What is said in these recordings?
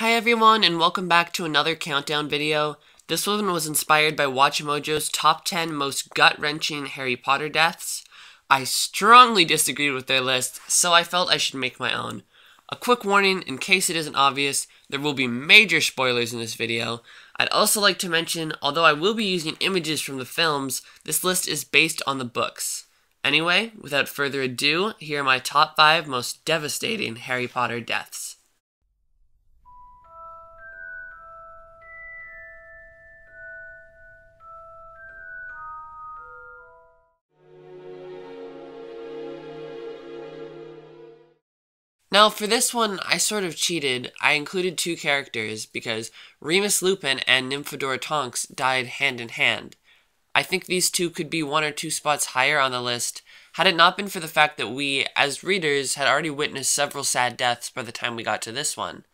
Hi everyone, and welcome back to another countdown video. This one was inspired by Watchmojo's top 10 most gut-wrenching Harry Potter deaths. I strongly disagreed with their list, so I felt I should make my own. A quick warning, in case it isn't obvious, there will be major spoilers in this video. I'd also like to mention, although I will be using images from the films, this list is based on the books. Anyway, without further ado, here are my top 5 most devastating Harry Potter deaths. Now, for this one, I sort of cheated. I included two characters because Remus Lupin and Nymphadora Tonks died hand in hand. I think these two could be one or two spots higher on the list had it not been for the fact that we, as readers, had already witnessed several sad deaths by the time we got to this one.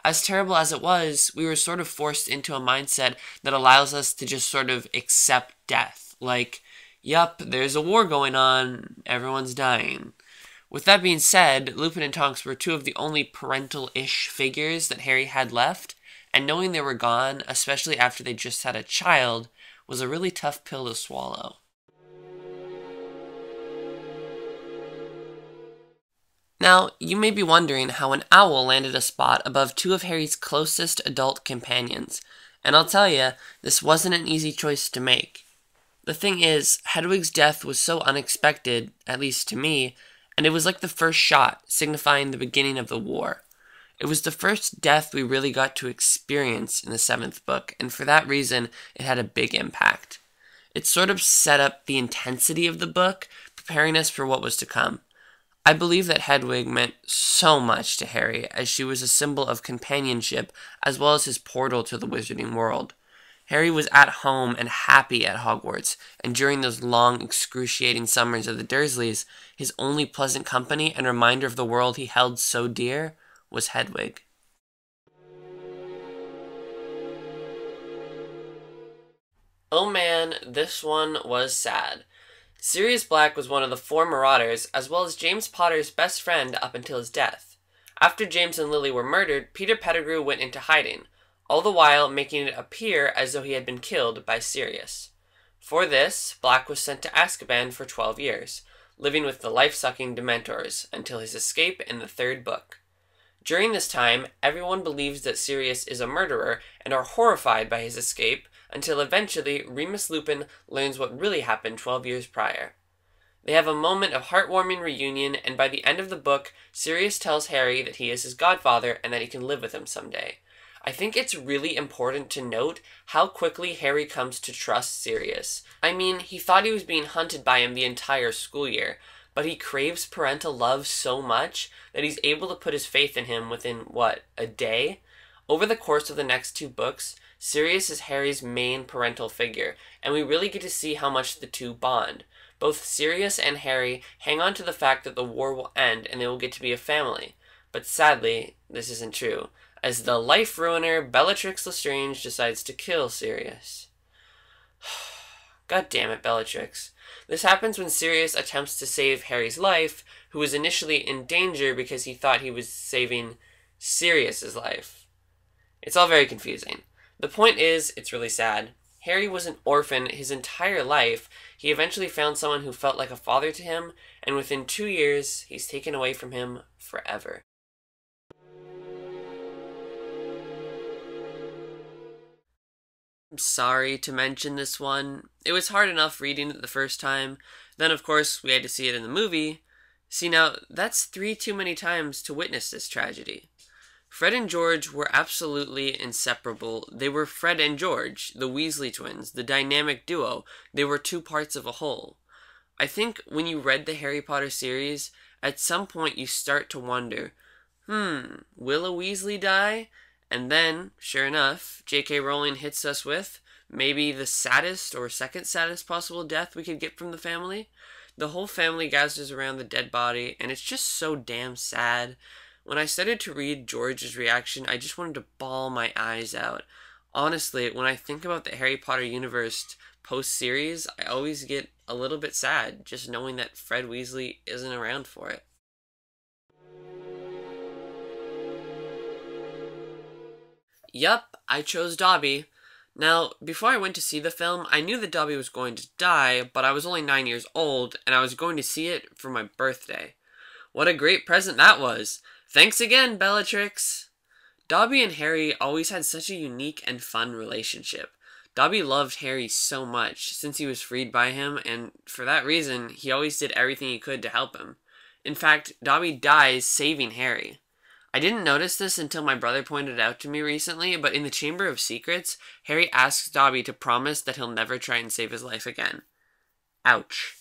As terrible as it was, we were sort of forced into a mindset that allows us to just sort of accept death. Like, yup, there's a war going on, everyone's dying. With that being said, Lupin and Tonks were two of the only parental-ish figures that Harry had left, and knowing they were gone, especially after they just had a child, was a really tough pill to swallow. Now, you may be wondering how an owl landed a spot above two of Harry's closest adult companions, and I'll tell you, this wasn't an easy choice to make. The thing is, Hedwig's death was so unexpected, at least to me, and it was like the first shot, signifying the beginning of the war. It was the first death we really got to experience in the 7th book, and for that reason, it had a big impact. It sort of set up the intensity of the book, preparing us for what was to come. I believe that Hedwig meant so much to Harry, as she was a symbol of companionship, as well as his portal to the wizarding world. Harry was at home and happy at Hogwarts, and during those long, excruciating summers of the Dursleys, his only pleasant company and reminder of the world he held so dear was Hedwig. Oh man, this one was sad. Sirius Black was one of the 4 Marauders, as well as James Potter's best friend up until his death. After James and Lily were murdered, Peter Pettigrew went into hiding, all the while making it appear as though he had been killed by Sirius. For this, Black was sent to Azkaban for 12 years, living with the life-sucking Dementors, until his escape in the 3rd book. During this time, everyone believes that Sirius is a murderer and are horrified by his escape, until eventually Remus Lupin learns what really happened 12 years prior. They have a moment of heartwarming reunion, and by the end of the book, Sirius tells Harry that he is his godfather and that he can live with him someday. I think it's really important to note how quickly Harry comes to trust Sirius. I mean, he thought he was being hunted by him the entire school year, but he craves parental love so much that he's able to put his faith in him within, what, a day? Over the course of the next 2 books, Sirius is Harry's main parental figure, and we really get to see how much the two bond. Both Sirius and Harry hang on to the fact that the war will end and they will get to be a family. But sadly, this isn't true, as the life ruiner Bellatrix Lestrange decides to kill Sirius. God damn it, Bellatrix. This happens when Sirius attempts to save Harry's life, who was initially in danger because he thought he was saving Sirius's life. It's all very confusing. The point is, it's really sad. Harry was an orphan his entire life. He eventually found someone who felt like a father to him, and within 2 years, he's taken away from him forever. I'm sorry to mention this one. It was hard enough reading it the first time. Then, of course, we had to see it in the movie. See, now, that's 3 too many times to witness this tragedy. Fred and George were absolutely inseparable. They were Fred and George, the Weasley twins, the dynamic duo. They were 2 parts of a whole. I think when you read the Harry Potter series, at some point you start to wonder, will a Weasley die? And then, sure enough, J.K. Rowling hits us with maybe the saddest or second saddest possible death we could get from the family. The whole family gathers around the dead body, and it's just so damn sad. When I started to read George's reaction, I just wanted to bawl my eyes out. Honestly, when I think about the Harry Potter universe post-series, I always get a little bit sad, just knowing that Fred Weasley isn't around for it. Yup, I chose Dobby. Now, before I went to see the film, I knew that Dobby was going to die, but I was only 9 years old, and I was going to see it for my birthday. What a great present that was! Thanks again, Bellatrix! Dobby and Harry always had such a unique and fun relationship. Dobby loved Harry so much since he was freed by him, and for that reason, he always did everything he could to help him. In fact, Dobby dies saving Harry. I didn't notice this until my brother pointed it out to me recently, but in the Chamber of Secrets, Harry asks Dobby to promise that he'll never try and save his life again. Ouch.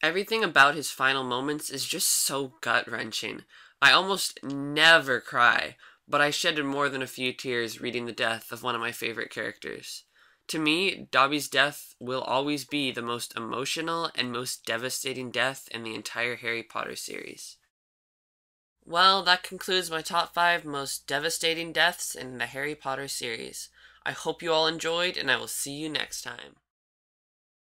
Everything about his final moments is just so gut-wrenching. I almost never cry, but I shedded more than a few tears reading the death of one of my favorite characters. To me, Dobby's death will always be the most emotional and most devastating death in the entire Harry Potter series. Well, that concludes my top 5 most devastating deaths in the Harry Potter series. I hope you all enjoyed, and I will see you next time.